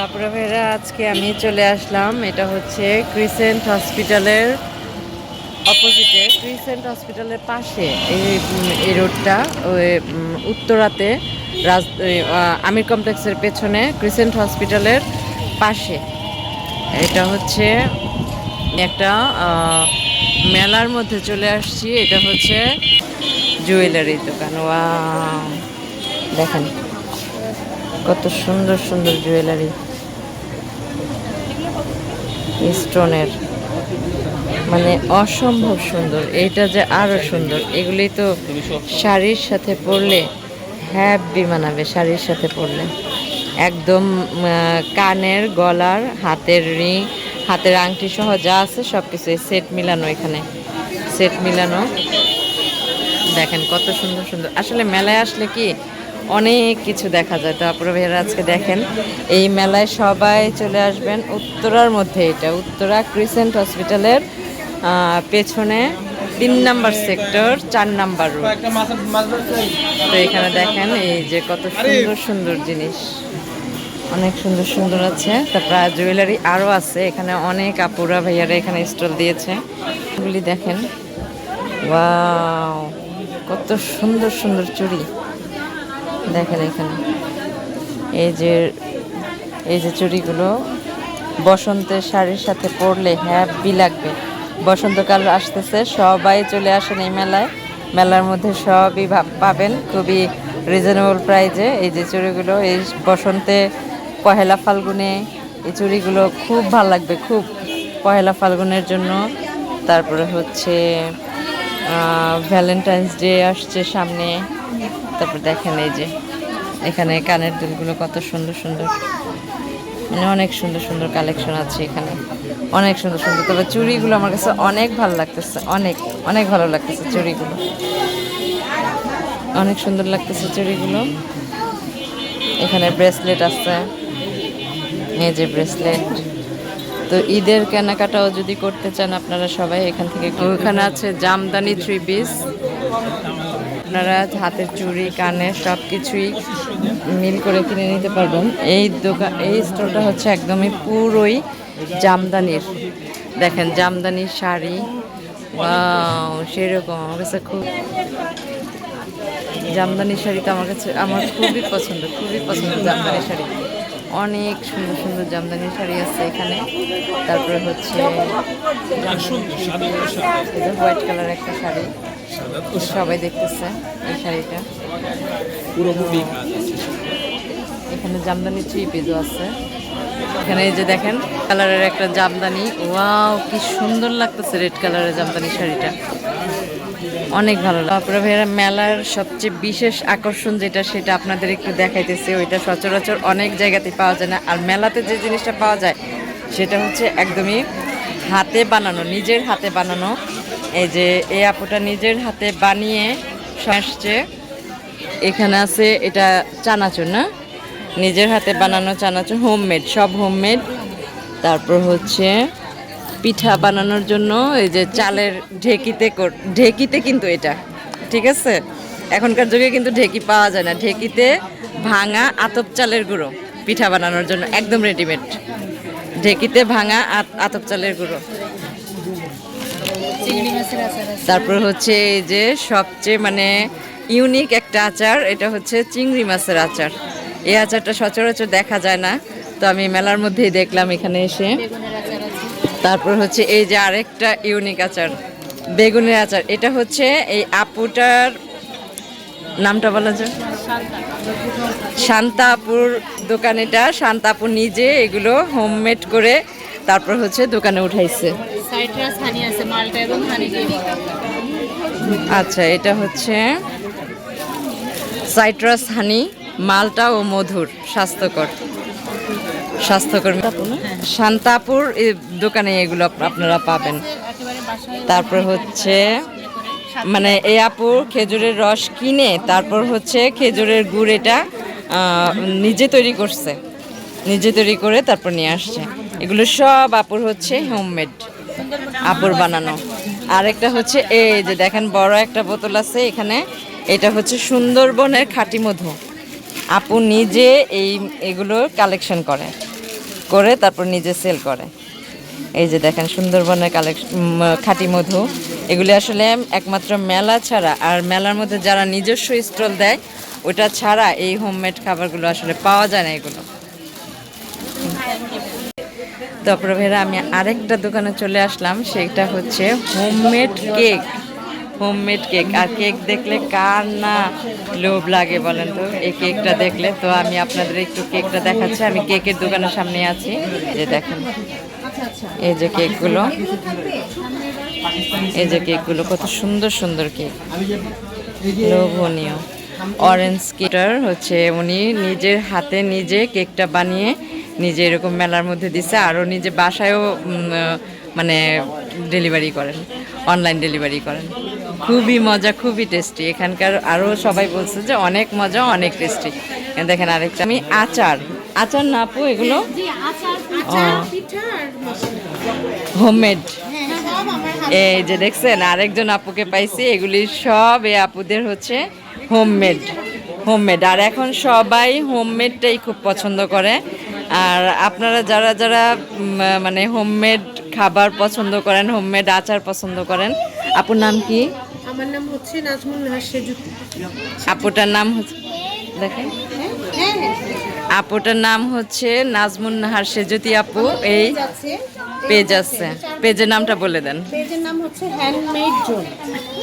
আপনারা ভাইরা আজকে আমি চলে আসলাম, এটা হচ্ছে ক্রিসেন্ট হসপিটালের অপোজিটে, ক্রিসেন্ট হসপিটালের পাশে এই রোডটা ওই উত্তরাতে আমির কমপ্লেক্সের পেছনে ক্রিসেন্ট হসপিটালের পাশে। এটা হচ্ছে একটা মেলার মধ্যে চলে আসছি। এটা হচ্ছে জুয়েলারির দোকান। ওয়াও, দেখেন কত সুন্দর সুন্দর জুয়েলারি, স্টোনের, মানে অসম্ভব সুন্দর। এইটা যে আরো সুন্দর, এগুলি তো শাড়ির সাথে পরলে হ্যাপি মানাবে। শাড়ির সাথে পরলে একদম কানের, গলার, হাতের রিং, হাতের আংটি সহ যা আছে সব কিছু সেট মিলানো। এখানে সেট মিলানো, দেখেন কত সুন্দর সুন্দর। আসলে মেলায় আসলে কি অনেক কিছু দেখা যায়। তো আপনারা ভাইয়েরা আজকে দেখেন এই মেলায় সবাই চলে আসবেন। উত্তরার মধ্যে, এটা উত্তরা ক্রিসেন্ট হসপিটালের পেছনে 3 নাম্বার সেক্টর 4 নাম্বার রোড। তো এখানে দেখেন এই যে কত সুন্দর সুন্দর জিনিস, অনেক সুন্দর সুন্দর আছে। তারপর জুয়েলারি আরও আছে এখানে, অনেক আপুরা ভাইয়ারা এখানে স্টল দিয়েছে। এগুলি দেখেন, ওয়াও কত সুন্দর সুন্দর চুড়ি দেখেন এখানে। এই যে চুড়িগুলো বসন্তের শাড়ির সাথে পরলে হ্যাপি লাগবে। বসন্তকাল আসতেছে, সবাই চলে আসেন এই মেলায়। মেলার মধ্যে সবই পাবেন খুবই রিজনেবল প্রাইজে। এই যে চুড়িগুলো এই বসন্তে, পহেলা ফাল্গুনে এই চুড়িগুলো খুব ভালো লাগবে, খুব পহেলা ফাল্গুনের জন্য। তারপরে হচ্ছে ভ্যালেন্টাইন্স ডে আসছে সামনে। তারপর দেখেন এই যে এখানে কানের দুলগুলো কত সুন্দর সুন্দর, মানে অনেক সুন্দর সুন্দর কালেকশন আছে এখানে, অনেক সুন্দর সুন্দর। তবে চুড়িগুলো আমার কাছে অনেক ভালো লাগতেছে, অনেক অনেক ভালো লাগতেছে চুড়িগুলো, অনেক সুন্দর লাগতেছে চুড়িগুলো। এখানে ব্রেসলেট আছে, এই যে ব্রেসলেট। তো ঈদের কেনাকাটাও যদি করতে চান আপনারা সবাই এখান থেকে। ওখানে আছে জামদানি 3 পিস, আপনারা হাতের চুড়ি, কানের সব কিছুই মিল করে কিনে নিতে পারবেন। এই দোকান, এই স্টোরটা হচ্ছে একদমই পুরোই জামদানির। দেখেন জামদানির শাড়ি, ওয়াও সেরকম। আমার কাছে খুব জামদানি শাড়ি তো আমার খুবই পছন্দ, খুবই পছন্দ জামদানি শাড়ি। অনেক সুন্দর সুন্দর জামদানি শাড়ি আছে এখানে। তারপরে হচ্ছে হোয়াইট কালার একটা শাড়ি, সবাই দেখতেছে এই শাড়িটা। এখানে জামদানি 3 পিসও আছে। এখানে এই যে দেখেন কালারের একটা জামদানি, ওয়াও কি সুন্দর লাগতেছে রেড কালারের জামদানি শাড়িটা, অনেক ভালো লাগে। তারপরে ভাইয়া মেলার সবচেয়ে বিশেষ আকর্ষণ যেটা, সেটা আপনাদের একটু দেখাইতেছি। ওইটা সচরাচর অনেক জায়গাতেই পাওয়া যায় না। আর মেলাতে যে জিনিসটা পাওয়া যায় সেটা হচ্ছে একদমই হাতে বানানো, নিজের হাতে বানানো। এই যে এই আপুটা নিজের হাতে বানিয়ে আসছে। এখানে আছে এটা চানাচুর, না নিজের হাতে বানানো চানাচুর, হোমমেড, সব হোমমেড। তারপর হচ্ছে পিঠা বানানোর জন্য এই যে চালের ঢেকিতে কিন্তু এটা, ঠিক আছে, এখনকার যুগে কিন্তু ঢেকি পাওয়া যায় না। ঢেকিতে ভাঙা আতপ চালের গুঁড়ো পিঠা বানানোর জন্য একদম রেডিমেড, ঢেকিতে ভাঙা আতপ চালের গুঁড়ো। তারপর হচ্ছে এই যে সবচেয়ে মানে ইউনিক একটা আচার, এটা হচ্ছে চিংড়ি মাছের আচার। এই আচারটা সচরাচর দেখা যায় না, তো আমি মেলার মধ্যেই দেখলাম এখানে এসে। তারপর হচ্ছে এই যে আরেকটা ইউনিক আচার, বেগুনের আচার। এটা হচ্ছে এই আপুটার নামটা বলা যায়, শান্তা আপুর দোকান। এটা শান্তা আপু নিজে এগুলো হোমমেড করে তারপর হচ্ছে দোকানে উঠাইছে। আচ্ছা, এটা হচ্ছে সাইট্রাস হানি, মালটা ও মধুর, স্বাস্থ্যকর। শান্তাপুর দোকানে এগুলো আপনারা পাবেন। তারপর হচ্ছে মানে এই আপু খেজুরের রস কিনে তারপর হচ্ছে খেজুরের গুড় এটা নিজে তৈরি করছে, নিজে তৈরি করে তারপর নিয়ে আসছে। এগুলো সব আপুর হচ্ছে হোমমেড, আপুর বানানো। আরেকটা হচ্ছে এই যে দেখেন বড় একটা বোতল আছে এখানে, এটা হচ্ছে সুন্দরবনের খাঁটি মধু। আপু নিজে এগুলো কালেকশন করে, করে তারপর নিজে সেল করে। এই যে দেখেন সুন্দরবনের খাঁটি মধু, এগুলি আসলে একমাত্র মেলা ছাড়া, আর মেলার মধ্যে যারা নিজস্ব স্টল দেয় ওটা ছাড়া এই হোমমেড খাবারগুলো আসলে পাওয়া যায় না এগুলো। তারপরে ভাইরা আমি আরেকটা দোকানে চলে আসলাম, সেটা হচ্ছে হোমমেড কেক। হোমমেড কেক, আর কেক দেখলে কার না লোভ লাগে বলেন তো এই কেকটা দেখলে। তো আমি আপনাদের একটু কেকটা দেখাচ্ছি, আমি কেকের দোকানের সামনে আছি। যে দেখেন এই যে কেকগুলো, এই যে কেকগুলো কত সুন্দর সুন্দর কেক, লোভনীয়। অরেঞ্জ কেটার হচ্ছে উনি নিজের হাতে নিজে কেকটা বানিয়ে নিজে এরকম মেলার মধ্যে দিচ্ছে, আরও নিজে বাসায়ও মানে ডেলিভারি করেন, অনলাইন ডেলিভারি করেন। খুবই মজা, খুবই টেস্টি। এখানকার আরও সবাই বলছে যে অনেক মজা, অনেক টেস্টি। দেখেন আরেকটা আমি আচার, আচার না আপু এগুলো হোমমেড। এই যে দেখছেন আরেকজন আপুকে পাইছি, এগুলি সব এই আপুদের হচ্ছে হোমমেড। হোমমেড, আর এখন সবাই হোমমেডটাই খুব পছন্দ করে। আর আপনারা যারা যারা মানে হোমমেড খাবার পছন্দ করেন, হোমমেড আচার পছন্দ করেন, আপুর নাম কি? আমার নাম হচ্ছে নাজমুন নাহার সেজুতি। আপুটার নাম হচ্ছে দেখেন, আপুটার নাম হচ্ছে নাজমুন নাহার সেজুতি আপু। এই পেজ আছে, পেজের নামটা বলে দেন। পেজের নাম হচ্ছে হ্যান্ডমেড জোন।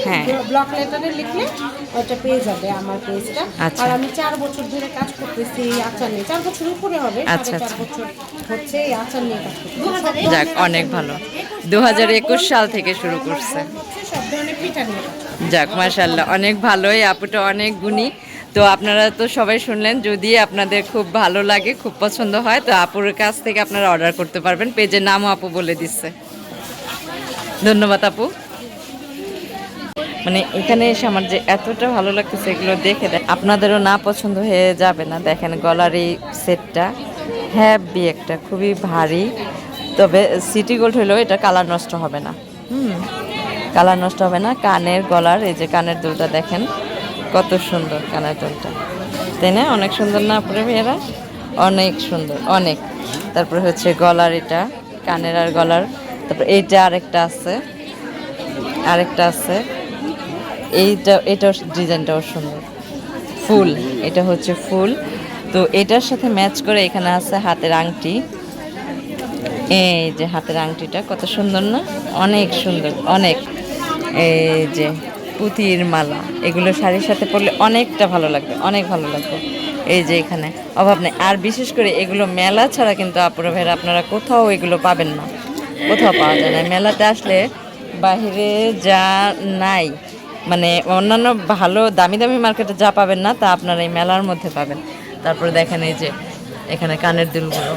হ্যাঁ, ব্লক লেটারে লিখলে ওটা পেয়ে যাবে আমার পেজটা। আচ্ছা। আর আমি 4 বছর ধরে কাজ করতেছি এই আচার নিয়ে, 4 বছর উপরে হবে। আচ্ছা, 4.5 বছর হচ্ছে এই আচার নিয়ে কাজ করতেছি। যাক অনেক ভালো। 2021 সাল থেকে শুরু করছে। সব ধরনের পিঠা নিয়ে কাজ করতেছি। যাক মাশাআল্লাহ, অনেক ভালোই। আপুটা অনেক গুণী। তো আপনারা তো সবাই শুনলেন, যদি আপনাদের খুব ভালো লাগে, খুব পছন্দ হয়, তো আপুর কাছ থেকে আপনারা অর্ডার করতে পারবেন। পেজের নামও আপু বলে দিচ্ছে। ধন্যবাদ আপু। মানে এখানে এসে আমার যে এতটা ভালো লাগতেছে এগুলো দেখে, আপনাদেরও না পছন্দ হয়ে যাবে না। দেখেন গলার এই সেটটা হ্যাভি একটা, খুবই ভারী। তবে সিটি গোল্ড হলেও এটা কালার নষ্ট হবে না। কালার নষ্ট হবে না। কানের গলার এই যে কানের দুলটা দেখেন কত সুন্দর, কানের দুলটা, তাই না? অনেক সুন্দর না পরে মেয়েরা? অনেক সুন্দর, অনেক। তারপরে হচ্ছে গলার, এটা কানের আর গলার। তারপর এইটা আরেকটা আছে, আরেকটা আছে। এটার ডিজাইনটাও সুন্দর, ফুল। এটা হচ্ছে ফুল। তো এটার সাথে ম্যাচ করে এখানে আছে হাতের আংটি। এই যে হাতের আংটিটা কত সুন্দর না? অনেক সুন্দর, অনেক। এই যে পুঁতির মালা, এগুলো শাড়ির সাথে পরলে অনেকটা ভালো লাগবে, অনেক ভালো লাগবে। এই যে এখানে অভাব নেই। আর বিশেষ করে এগুলো মেলা ছাড়া কিন্তু আপুরা ভাইরা আপনারা কোথাও এগুলো পাবেন না, কোথাও পাওয়া যায় না। মেলাতে আসলে বাহিরে যা নাই, মানে অন্যান্য ভালো দামি দামি মার্কেটে যা পাবেন না, তা আপনারা এই মেলার মধ্যে পাবেন। তারপরে দেখেন এই যে এখানে কানের দুলগুলো,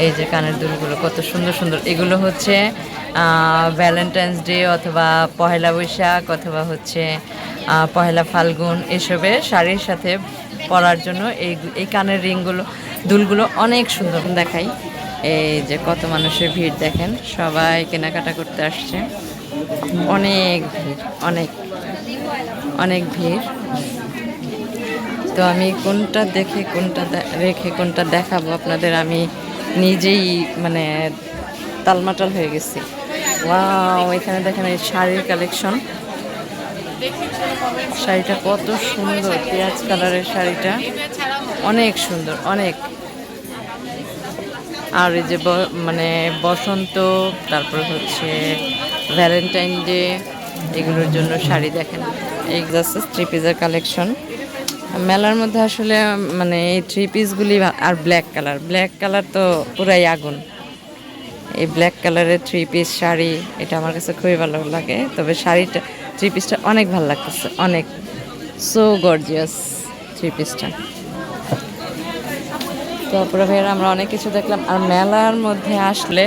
এই যে কানের দুলগুলো কত সুন্দর সুন্দর। এগুলো হচ্ছে ভ্যালেন্টাইন্স ডে অথবা পহেলা বৈশাখ অথবা হচ্ছে পহেলা ফাল্গুন এসবে শাড়ির সাথে পরার জন্য এই কানের রিংগুলো, দুলগুলো অনেক সুন্দর দেখাই। এই যে কত মানুষের ভিড় দেখেন, সবাই কেনাকাটা করতে আসছে। অনেক ভিড়, অনেক অনেক ভিড়। তো আমি কোনটা দেখে কোনটা রেখে কোনটা দেখাবো আপনাদের, আমি নিজেই মানে তালমাটাল হয়ে গেছি। ওয়াও, এখানে দেখেন এই শাড়ির কালেকশন। শাড়িটা কত সুন্দর, পেঁয়াজ কালারের শাড়িটা অনেক সুন্দর, অনেক। আর এই যে মানে বসন্ত, তারপর হচ্ছে ভ্যালেন্টাইন ডে, এগুলোর জন্য শাড়ি দেখেন। এই আছে থ্রি পিসের কালেকশন। মেলার মধ্যে আসলে মানে এই থ্রি পিসগুলি, আর ব্ল্যাক কালার, ব্ল্যাক কালার তো পুরাই আগুন। এই ব্ল্যাক কালারের থ্রি পিস শাড়ি, এটা আমার কাছে খুবই ভালো লাগে। তবে শাড়িটা, থ্রি পিসটা অনেক ভালো লাগতেছে, অনেক। সো গর্জিয়াস থ্রি পিসটা। তারপরে ভাইয়েরা আমরা অনেক কিছু দেখলাম। আর মেলার মধ্যে আসলে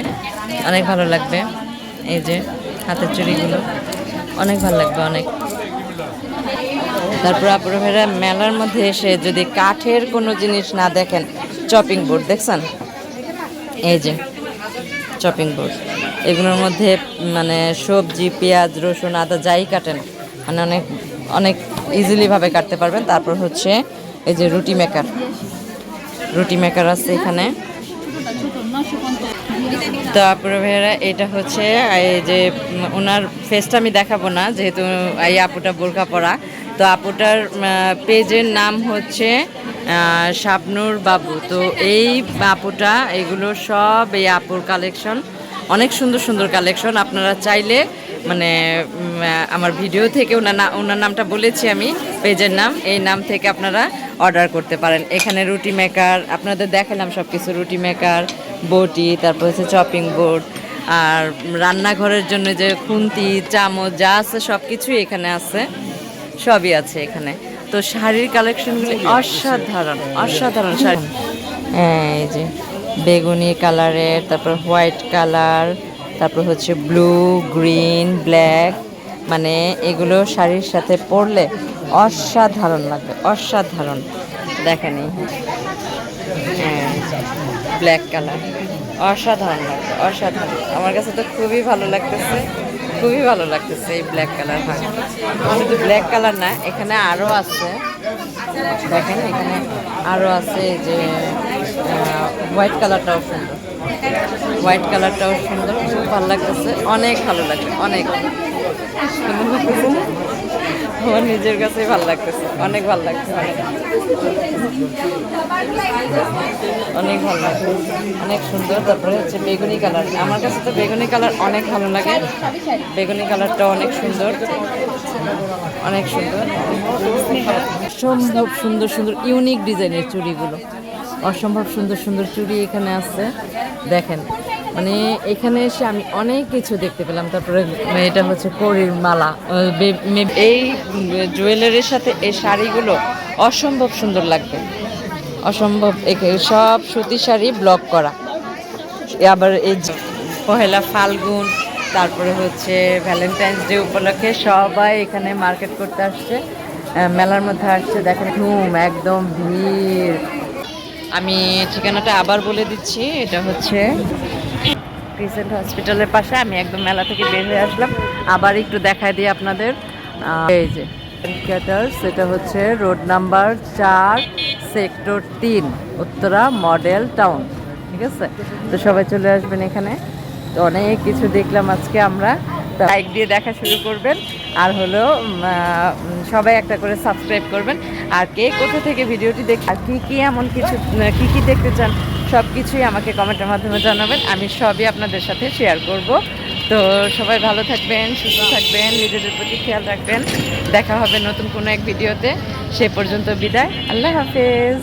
অনেক ভালো লাগবে। এই যে হাতের চুড়িগুলো অনেক ভালো লাগবে, অনেক। তারপরে আপনারা ভাইরা মেলার মধ্যে এসে যদি কাঠের কোনো জিনিস না দেখেন, চপিং বোর্ড দেখছেন? এই যে চপিং বোর্ড, এগুলোর মধ্যে মানে সবজি, পেঁয়াজ, রসুন, আদা যাই কাটেন মানে অনেক অনেক ইজিলিভাবে কাটতে পারবেন। তারপর হচ্ছে এই যে রুটি মেকার, রুটি মেকার আছে এখানে। তারপরে ভাইয়ারা এটা হচ্ছে এই যে ওনার ফেসটা আমি দেখাবো না, যেহেতু এই আপুটা বোরকা পরা। তো আপুটার পেজের নাম হচ্ছে শাবনুর বাবু। তো এই আপুটা এগুলো সব এই আপুর কালেকশন, অনেক সুন্দর সুন্দর কালেকশন। আপনারা চাইলে মানে আমার ভিডিও থেকে ওনার নামটা বলেছি আমি, পেজের নাম, এই নাম থেকে আপনারা অর্ডার করতে পারেন। এখানে রুটি মেকার আপনাদের দেখালাম সব কিছু, রুটি মেকার, বটি, তারপর হচ্ছে চপিং বোর্ড, আর রান্নাঘরের জন্য যে খুন্তি, চামচ যা আছে সব কিছুই এখানে আছে, সবই আছে এখানে। তো শাড়ির কালেকশনগুলি অসাধারণ অসাধারণ শাড়ি। এই যে বেগুনি কালারের, তারপর হোয়াইট কালার, তারপর হচ্ছে ব্লু, গ্রিন, ব্ল্যাক, মানে এগুলো শাড়ির সাথে পরলে অসাধারণ লাগবে, অসাধারণ। দেখেনি ব্ল্যাক কালার, অসাধারণ লাগবে, অসাধারণ। আমার কাছে তো খুবই ভালো লাগতেছে, খুবই ভালো লাগতেছে এই ব্ল্যাক কালার। হয় শুধু ব্ল্যাক কালার না, এখানে আরও আছে, দেখেন এখানে আরও আছে যে হোয়াইট কালারটাও সুন্দর, হোয়াইট কালারটাও সুন্দর, খুব ভালো লাগতেছে, অনেক ভালো লাগছে, অনেক সুন্দর লাগতেছে। আমার নিজের কাছেই ভালো লাগতেছে, অনেক ভালো লাগছে, অনেক ভালো লাগছে, অনেক সুন্দর। তারপরে হচ্ছে বেগুনি কালার, আমার কাছে তো বেগুনি কালার অনেক ভালো লাগে, বেগুনি কালারটা অনেক সুন্দর, অনেক সুন্দর, অসম্ভব সুন্দর সুন্দর ইউনিক ডিজাইনের চুড়িগুলো, অসম্ভব সুন্দর সুন্দর চুড়ি এখানে আছে। দেখেন মানে এখানে এসে আমি অনেক কিছু দেখতে পেলাম। তারপরে এটা হচ্ছে কড়ির মালা, এই জুয়েলারির সাথে এই শাড়িগুলো অসম্ভব সুন্দর লাগবে, অসম্ভব। সব সুতি শাড়ি ব্লক করা। আবার এই পহেলা ফাল্গুন, তারপরে হচ্ছে ভ্যালেন্টাইন্স ডে উপলক্ষে সবাই এখানে মার্কেট করতে আসছে, মেলার মধ্যে আসছে। দেখেন ঘুম একদম ভিড়। আমি ঠিকানাটা আবার বলে দিচ্ছি, এটা হচ্ছে ক্রিসেন্ট হসপিটালের পাশে। আমি একদম মেলা থেকে বের হয়ে আসলাম, আবার একটু দেখায় দিই আপনাদের। এই যে ক্যাটার্স, এটা হচ্ছে road number 4, sector 3, Uttara model town. ঠিক আছে, তো সবাই চলে আসবেন এখানে। তো অনেক কিছু দেখলাম আজকে আমরা। লাইক দিয়ে দেখা শুরু করবেন, আর হলো সবাই একটা করে সাবস্ক্রাইব করবেন। আর কে কোথা থেকে ভিডিওটি দেখে আর কী এমন কিছু কী দেখতে চান সব কিছুই আমাকে কমেন্টের মাধ্যমে জানাবেন, আমি সবই আপনাদের সাথে শেয়ার করব। তো সবাই ভালো থাকবেন, সুস্থ থাকবেন, নিজেদের প্রতি খেয়াল রাখবেন। দেখা হবে নতুন কোনো এক ভিডিওতে, সে পর্যন্ত বিদায়, আল্লাহ হাফেজ।